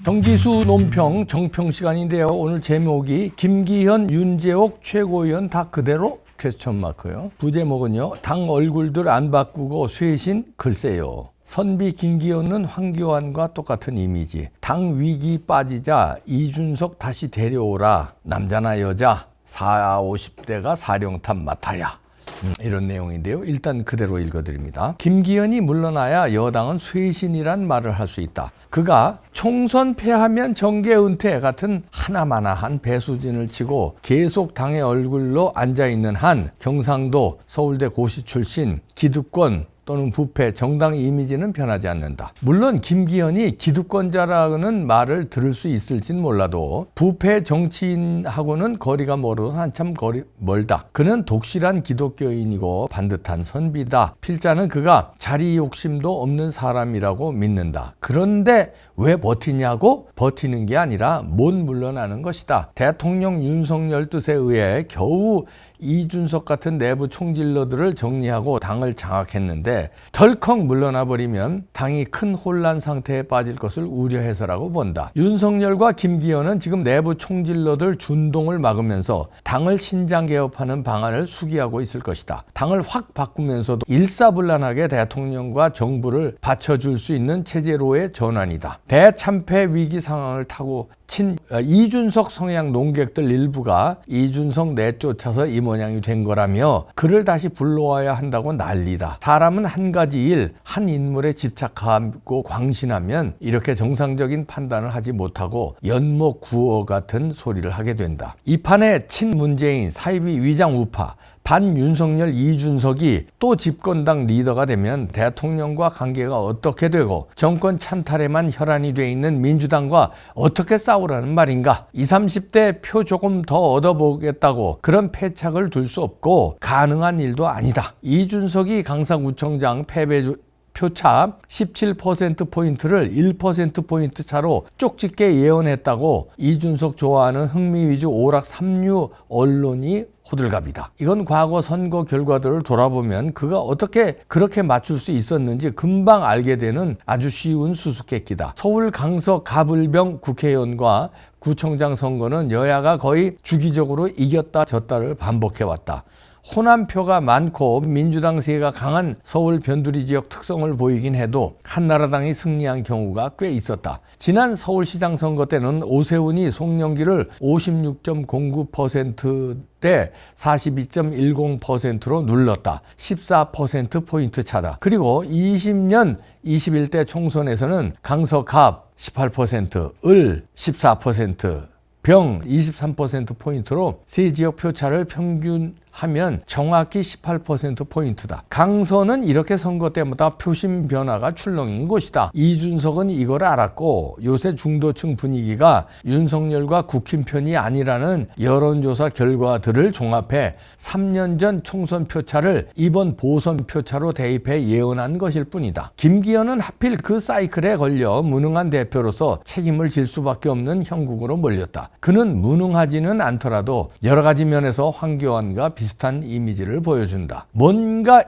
정기수 논평 정평 시간인데요. 오늘 제목이 김기현, 윤재옥 최고위원 다 그대로? 퀘스천 마크요. 부제목은요. 당 얼굴들 안 바꾸고 쇄신 글쎄요. 선비 김기현은 황교안과 똑같은 이미지. 당 위기 빠지자 이준석 다시 데려오라. 남자나 여자 40, 50대가 사령탑 맡아야. 이런 내용인데요. 일단 그대로 읽어드립니다. 김기현이 물러나야 여당은 쇄신이란 말을 할 수 있다. 그가 총선 패하면 정계 은퇴 같은 하나마나한 배수진을 치고 계속 당의 얼굴로 앉아있는 한 경상도 서울대 고시 출신 기득권 또는 부패, 정당 이미지는 변하지 않는다. 물론 김기현이 기득권자라는 말을 들을 수 있을진 몰라도 부패 정치인하고는 거리가 멀어 한참 멀다. 그는 독실한 기독교인이고 반듯한 선비다. 필자는 그가 자리 욕심도 없는 사람이라고 믿는다. 그런데 왜 버티냐고? 버티는 게 아니라 못 물러나는 것이다. 대통령 윤석열 뜻에 의해 겨우 이준석 같은 내부 총질러들을 정리하고 당을 장악했는데 덜컥 물러나 버리면 당이 큰 혼란 상태에 빠질 것을 우려해서라고 본다. 윤석열과 김기현은 지금 내부 총질러들 준동을 막으면서 당을 신장개혁하는 방안을 수기하고 있을 것이다. 당을 확 바꾸면서도 일사불란하게 대통령과 정부를 받쳐줄 수 있는 체제로의 전환이다. 대참패 위기 상황을 타고 친 이준석 성향 논객들 일부가 이준석 내쫓아서 이 모양이 된 거라며 그를 다시 불러와야 한다고 난리다. 사람은 한 가지 일, 한 인물에 집착하고 광신하면 이렇게 정상적인 판단을 하지 못하고 연못 구어 같은 소리를 하게 된다. 이 판에 친문재인, 사이비 위장 우파, 반윤석열 이준석이 또 집권당 리더가 되면 대통령과 관계가 어떻게 되고 정권 찬탈에만 혈안이 돼 있는 민주당과 어떻게 싸우라는 말인가? 20, 30대 표 조금 더 얻어보겠다고 그런 패착을 둘 수 없고 가능한 일도 아니다. 이준석이 강서구청장 패배 표차 17%포인트를 1%포인트 차로 쪽집게 예언했다고 이준석 좋아하는 흥미 위주 오락 삼류 언론이 호들갑이다. 이건 과거 선거 결과들을 돌아보면 그가 어떻게 그렇게 맞출 수 있었는지 금방 알게 되는 아주 쉬운 수수께끼다. 서울 강서 가불병 국회의원과 구청장 선거는 여야가 거의 주기적으로 이겼다 졌다를 반복해왔다. 호남표가 많고 민주당 세가 강한 서울 변두리 지역 특성을 보이긴 해도 한나라당이 승리한 경우가 꽤 있었다. 지난 서울시장 선거 때는 오세훈이 송영길을 56.09%대 42.10%로 눌렀다. 14%포인트 차다. 그리고 20년 21대 총선에서는 강서갑 18%, 을 14%, 병 23%포인트로 세 지역 표차를 평균하면 정확히 18%포인트다. 강서는 이렇게 선거 때마다 표심 변화가 출렁인 곳이다. 이준석은 이걸 알았고 요새 중도층 분위기가 윤석열과 국힘 편이 아니라는 여론조사 결과들을 종합해 3년 전 총선 표차를 이번 보선 표차로 대입해 예언한 것일 뿐이다. 김기현은 하필 그 사이클에 걸려 무능한 대표로서 책임을 질 수밖에 없는 형국으로 몰렸다. 그는 무능하지는 않더라도 여러 가지 면에서 황교안과 비슷한 이미지를 보여준다. 뭔가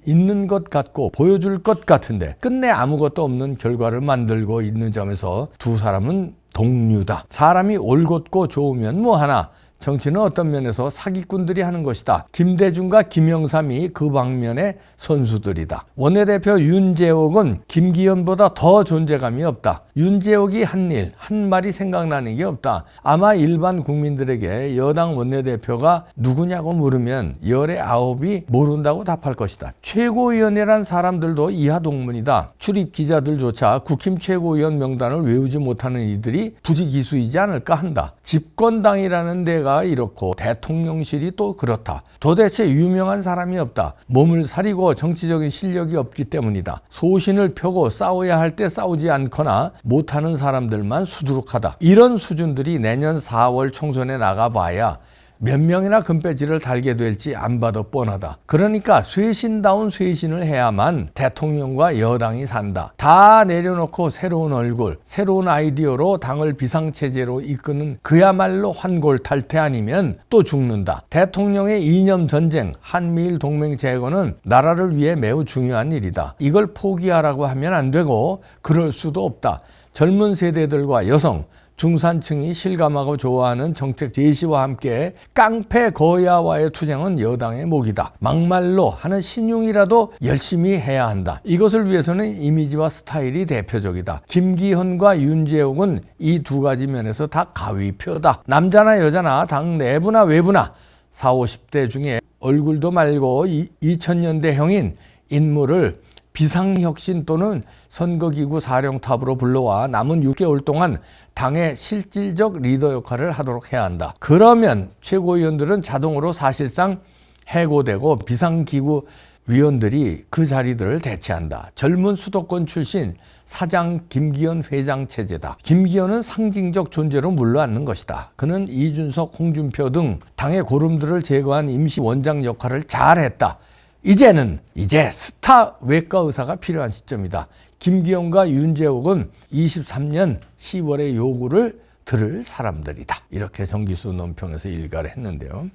있는 것 같고 보여줄 것 같은데 끝내 아무것도 없는 결과를 만들고 있는 점에서 두 사람은 동류다. 사람이 올곧고 좋으면 뭐하나 정치는 어떤 면에서 사기꾼들이 하는 것이다. 김대중과 김영삼이 그 방면의 선수들이다. 원내대표 윤재옥은 김기현보다 더 존재감이 없다. 윤재옥이 한 일, 한 말이 생각나는 게 없다. 아마 일반 국민들에게 여당 원내대표가 누구냐고 물으면 열의 9이 모른다고 답할 것이다. 최고위원이란 사람들도 이하동문이다. 출입 기자들조차 국힘 최고위원 명단을 외우지 못하는 이들이 부지기수이지 않을까 한다. 집권당이라는 데가 이렇고 대통령실이 또 그렇다. 도대체 유명한 사람이 없다. 몸을 사리고 정치적인 실력이 없기 때문이다. 소신을 펴고 싸워야 할 때 싸우지 않거나 못하는 사람들만 수두룩하다. 이런 수준들이 내년 4월 총선에 나가봐야 몇 명이나 금배지를 달게 될지 안 봐도 뻔하다. 그러니까 쇄신다운 쇄신을 해야만 대통령과 여당이 산다. 다 내려놓고 새로운 얼굴, 새로운 아이디어로 당을 비상체제로 이끄는 그야말로 환골탈태 아니면 또 죽는다. 대통령의 이념 전쟁, 한미일 동맹 제거는 나라를 위해 매우 중요한 일이다. 이걸 포기하라고 하면 안 되고 그럴 수도 없다. 젊은 세대들과 여성, 중산층이 실감하고 좋아하는 정책 제시와 함께 깡패 거야와의 투쟁은 여당의 목이다. 막말로 하는 신용이라도 열심히 해야 한다. 이것을 위해서는 이미지와 스타일이 대표적이다. 김기현과 윤재옥은 이 두 가지 면에서 다 가위표다. 남자나 여자나 당 내부나 외부나 40, 50대 중에 얼굴도 말고 2000년대형인 인물을 비상혁신 또는 선거기구 사령탑으로 불러와 남은 6개월 동안 당의 실질적 리더 역할을 하도록 해야 한다. 그러면 최고위원들은 자동으로 사실상 해고되고 비상기구 위원들이 그 자리들을 대체한다. 젊은 수도권 출신 사장 김기현 회장 체제다. 김기현은 상징적 존재로 물러앉는 것이다. 그는 이준석, 홍준표 등 당의 고름들을 제거한 임시 원장 역할을 잘했다. 이제 스타 외과 의사가 필요한 시점이다. 김기현과 윤재옥은 23년 10월의 요구를 들을 사람들이다. 이렇게 정기수 논평에서 일가를 했는데요.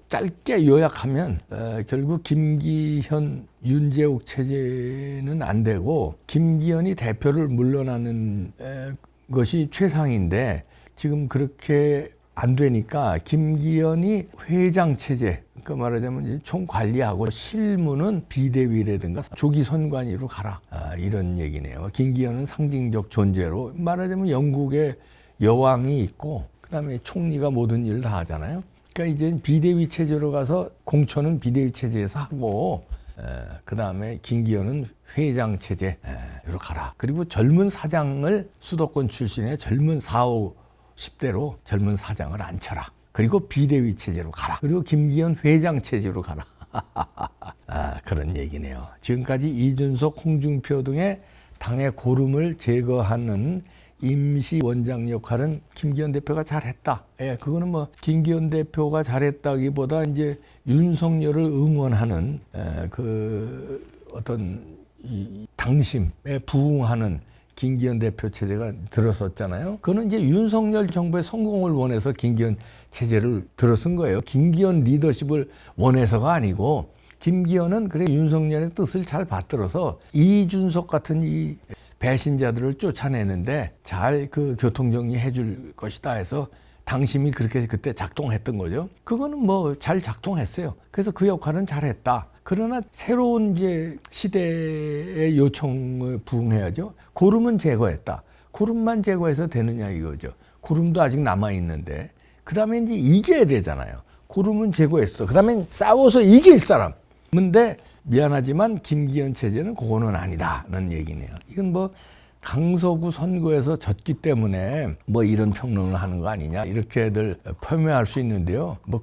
짧게 요약하면 결국 김기현, 윤재옥 체제는 안 되고 김기현이 대표를 물러나는 것이 최상인데 지금 그렇게 안 되니까 김기현이 회장 체제, 그 말하자면 이제 총관리하고 실무는 비대위라든가 조기 선관위로 가라, 이런 얘기네요. 김기현은 상징적 존재로 말하자면 영국의 여왕이 있고 그다음에 총리가 모든 일을 다 하잖아요. 그러니까 이제 비대위 체제로 가서 공천은 비대위 체제에서 하고 그다음에 김기현은 회장 체제로 가라. 그리고 젊은 사장을 수도권 출신의 젊은 40, 10대로 젊은 사장을 앉혀라. 그리고 비대위 체제로 가라. 그리고 김기현 회장 체제로 가라. 그런 얘기네요. 지금까지 이준석, 홍준표 등의 당의 고름을 제거하는 임시 원장 역할은 김기현 대표가 잘했다. 그거는 뭐 김기현 대표가 잘했다기보다 이제 윤석열을 응원하는 그 어떤 이 당심에 부응하는 김기현 대표 체제가 들어섰잖아요. 그거는 이제 윤석열 정부의 성공을 원해서 김기현 체제를 들어선 거예요. 김기현 리더십을 원해서가 아니고 김기현은 그래 윤석열의 뜻을 잘 받들어서 이준석 같은 이 배신자들을 쫓아내는데 잘 그 교통정리 해줄 것이다 해서 당심이 그렇게 그때 작동했던 거죠. 그거는 뭐 잘 작동했어요. 그래서 그 역할은 잘했다. 그러나 새로운 이제 시대의 요청을 부응해야죠. 고름은 제거했다. 고름만 제거해서 되느냐 이거죠. 고름도 아직 남아있는데 그 다음에 이제 이겨야 되잖아요. 고름은 제거했어. 그 다음에 싸워서 이길 사람. 근데 미안하지만 김기현 체제는 그거는 아니다는 얘기네요. 이건 뭐 강서구 선거에서 졌기 때문에 뭐 이런 평론을 하는 거 아니냐 이렇게들 폄훼할 수 있는데요. 뭐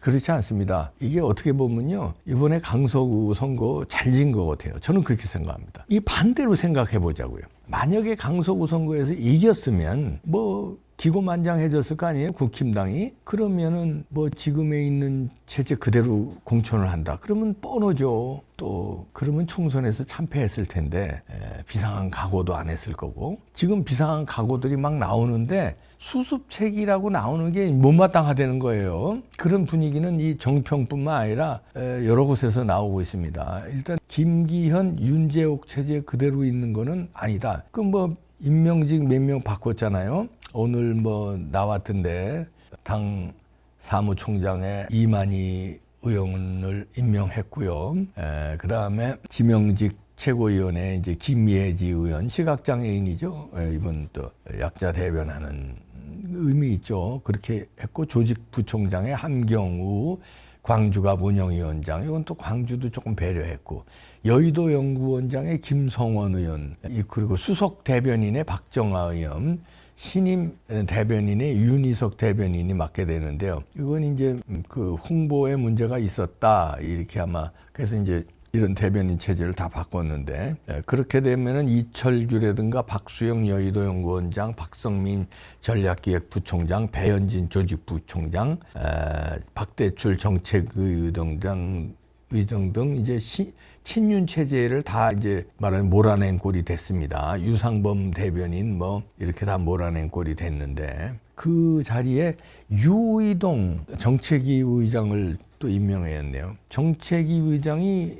그렇지 않습니다. 이게 어떻게 보면요, 이번에 강서구 선거 잘 진 것 같아요. 저는 그렇게 생각합니다. 이 반대로 생각해 보자고요. 만약에 강서구 선거에서 이겼으면 뭐 기고만장해졌을 거 아니에요, 국힘당이. 그러면은 뭐 지금에 있는 체제 그대로 공천을 한다. 그러면 뻔하죠. 또 그러면 총선에서 참패했을 텐데 비상한 각오도 안 했을 거고. 지금 비상한 각오들이 막 나오는데 수습책이라고 나오는 게 못마땅하다는 거예요. 그런 분위기는 이 정평뿐만 아니라 여러 곳에서 나오고 있습니다. 일단 김기현, 윤재옥 체제 그대로 있는 거는 아니다. 그 뭐 임명직 몇 명 바꿨잖아요. 오늘 뭐 나왔던데 당 사무총장에 이만희 의원을 임명했고요. 그 다음에 지명직 최고위원회 이제 김예지 의원, 시각장애인이죠. 이번 또 약자 대변하는 의미 있죠. 그렇게 했고 조직부총장에 함경우, 광주갑 운영위원장, 이건 또 광주도 조금 배려했고, 여의도 연구원장에 김성원 의원, 그리고 수석 대변인의 박정아 의원, 신임 대변인의 윤희석 대변인이 맡게 되는데요. 이건 이제 그 홍보에 문제가 있었다, 이렇게 아마. 그래서 이제 이런 대변인 체제를 다 바꿨는데, 그렇게 되면은 이철규라든가 박수영 여의도연구원장, 박성민 전략기획부총장, 배현진 조직부총장, 박대출 정책의정장 의정 등 이제 친윤 체제를 다 이제 말하면 몰아낸 꼴이 됐습니다. 유상범 대변인 뭐 이렇게 다 몰아낸 꼴이 됐는데, 그 자리에 유의동 정책위 의장을 또 임명했네요. 정책위 의장이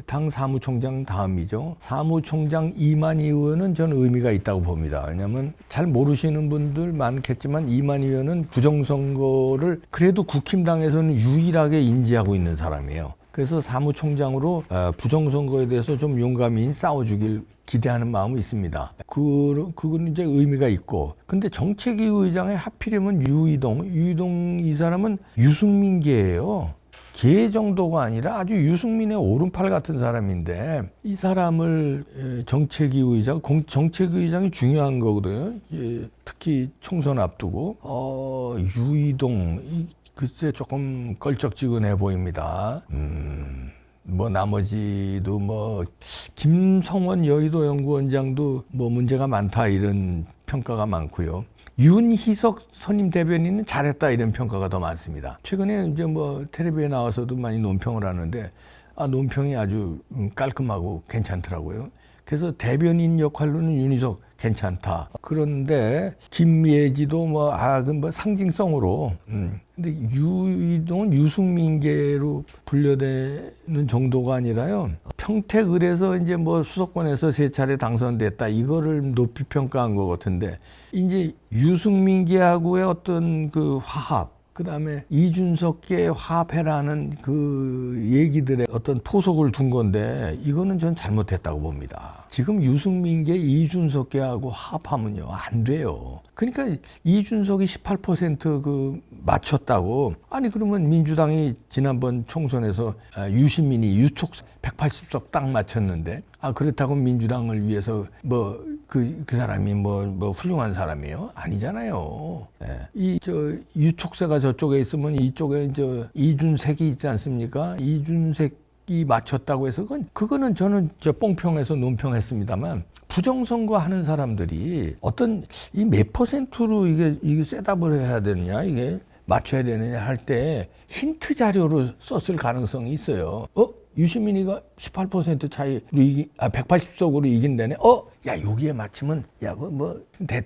당 사무총장 다음이죠. 사무총장 이만희 의원은 저는 의미가 있다고 봅니다. 왜냐하면 잘 모르시는 분들 많겠지만 이만희 의원은 부정선거를 그래도 국힘당에서는 유일하게 인지하고 있는 사람이에요. 그래서 사무총장으로 부정선거에 대해서 좀 용감히 싸워주길 기대하는 마음이 있습니다. 그건 이제 의미가 있고. 근데 정책위 의장에 하필이면 유이동 이 사람은 유승민계예요. 계 정도가 아니라 아주 유승민의 오른팔 같은 사람인데, 이 사람을 정책위 의장, 정책위 의장이 중요한 거거든요. 특히 총선 앞두고. 유이동, 글쎄 조금 걸쩍지근해 보입니다. 뭐 나머지도 뭐 김성원 여의도 연구원장도 뭐 문제가 많다 이런 평가가 많고요. 윤희석 선임 대변인은 잘했다 이런 평가가 더 많습니다. 최근에 이제 뭐 텔레비에 나와서도 많이 논평을 하는데, 논평이 아주 깔끔하고 괜찮더라고요. 그래서 대변인 역할로는 윤희석 괜찮다. 그런데 김예지도 뭐 상징성으로, 근데 유이동은 유승민계로 분류되는 정도가 아니라요. 평택을에서 이제 뭐 수도권에서 3차례 당선됐다. 이거를 높이 평가한 것 같은데, 이제 유승민계하고의 어떤 그 화합, 그 다음에 이준석계 화합해라는 그 얘기들의 어떤 포석을 둔 건데, 이거는 전 잘못했다고 봅니다. 지금 유승민계 이준석계하고 화합하면요 안 돼요. 그러니까 이준석이 18% 그 맞췄다고, 아니 그러면 민주당이 지난번 총선에서 유시민이 유촉 180석 딱 맞췄는데, 그렇다고 민주당을 위해서 뭐 그 사람이 뭐 훌륭한 사람이에요? 아니잖아요. 유촉세가 저쪽에 있으면 이쪽에 이준색이 있지 않습니까? 이준색이 맞췄다고 해서 그거는 저는 뽕평에서 논평했습니다만, 부정선거 하는 사람들이 어떤 이 몇 퍼센트로 이게 셋업을 해야 되느냐, 이게 맞춰야 되느냐 할 때 힌트 자료로 썼을 가능성이 있어요. 유시민이가 18% 차이로 180석으로 이긴다네. 야, 여기에 맞추면, 야,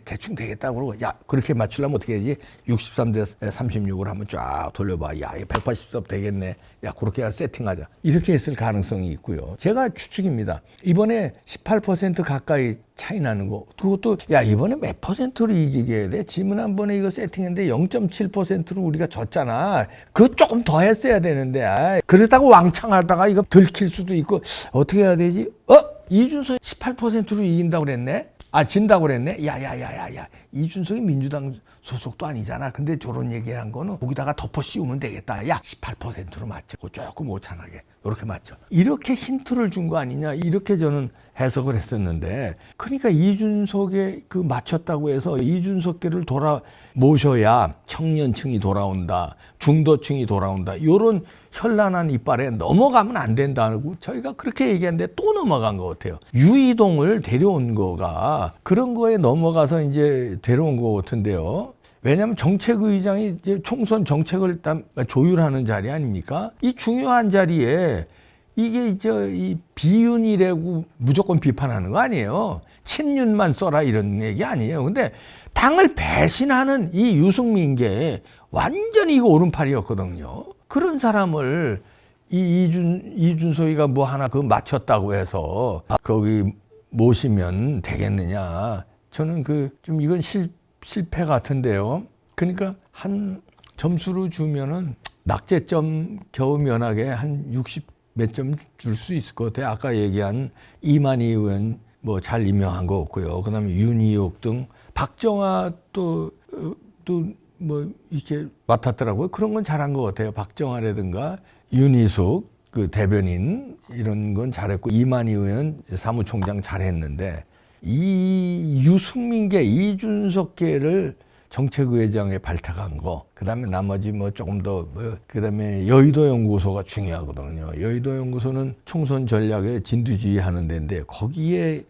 대충 되겠다. 그러고, 야, 그렇게 맞추려면 어떻게 해야지? 63대 36을 한번 쫙 돌려봐. 야, 180석 되겠네. 야, 그렇게 세팅하자. 이렇게 했을 가능성이 있고요. 제가 추측입니다. 이번에 18% 가까이 차이 나는 거. 그것도, 야, 이번에 몇 퍼센트로 이기게 해야 돼? 지난번에 이거 세팅했는데 0.7%로 우리가 졌잖아. 그거 조금 더 했어야 되는데. 그랬다고 왕창 하다가 이거 들킬 수도 있고, 어떻게 해야 되지? 이준석이 18%로 이긴다고 그랬네? 진다고 그랬네? 야. 이준석이 민주당 소속도 아니잖아. 근데 저런 얘기한 거는 거기다가 덮어 씌우면 되겠다. 야, 18%로 맞죠. 조금 오찬하게. 이렇게 맞죠. 이렇게 힌트를 준 거 아니냐. 이렇게 저는 해석을 했었는데, 그러니까 이준석에 그 맞췄다고 해서 이준석계를 모셔야 청년층이 돌아온다. 중도층이 돌아온다. 이런 현란한 이빨에 넘어가면 안 된다고 저희가 그렇게 얘기했는데 또 넘어간 것 같아요. 유이동을 데려온 거가 그런 거에 넘어가서 이제 데려온 것 같은데요. 왜냐하면 정책의장이 이제 총선 정책을 일단 조율하는 자리 아닙니까? 이 중요한 자리에 이게 이 비윤이라고 무조건 비판하는 거 아니에요. 친윤만 써라 이런 얘기 아니에요. 근데 당을 배신하는 이 유승민계 완전히 이거 오른팔이었거든요. 그런 사람을 이준석이가 뭐 하나 맞췄다고 해서 거기 모시면 되겠느냐. 저는 좀 이건 실패 같은데요. 그러니까 한 점수로 주면은 낙제점 겨우 면하게 한 60 몇 점 줄 수 있을 것 같아요. 아까 얘기한 이만희 의원 뭐 잘 임명한 거 없고요. 그다음에 윤희옥 등 박정아 또 뭐 이렇게 맡았더라고요. 그런 건 잘한 것 같아요. 박정아라든가 윤희숙 그 대변인 이런 건 잘했고, 이만희 의원 사무총장 잘했는데, 이 유승민계 이준석계를 정책의장에 발탁한 거, 그다음에 나머지 뭐 조금 더, 그다음에 여의도 연구소가 중요하거든요. 여의도 연구소는 총선 전략에 진두지휘 하는 데인데 거기에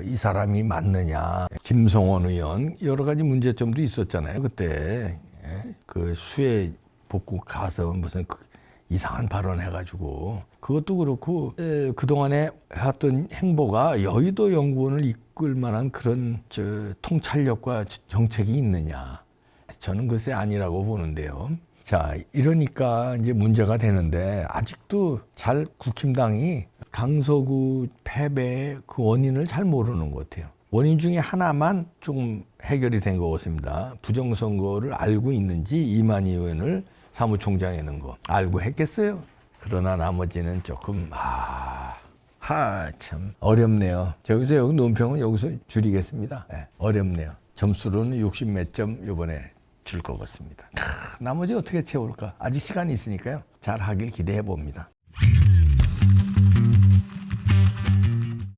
이 사람이 맞느냐. 김성원 의원 여러 가지 문제점도 있었잖아요. 그때 그 수해 복구 가서 무슨 이상한 발언 해가지고 그것도 그렇고 그동안에 해왔던 행보가 여의도 연구원을 이끌 만한 그런 통찰력과 정책이 있느냐. 저는 글쎄 아니라고 보는데요. 자, 이러니까 이제 문제가 되는데 아직도 잘 국힘당이 강서구 패배의 그 원인을 잘 모르는 것 같아요. 원인 중에 하나만 조금 해결이 된 것 같습니다. 부정선거를 알고 있는지 이만희 의원을 사무총장에 있는 거 알고 했겠어요. 그러나 나머지는 조금 참 어렵네요. 여기서 여기 논평은 여기서 줄이겠습니다. 네, 어렵네요. 점수로는 60 몇 점 이번에 줄 것 같습니다. 나머지 어떻게 채울까? 아직 시간이 있으니까요. 잘 하길 기대해 봅니다.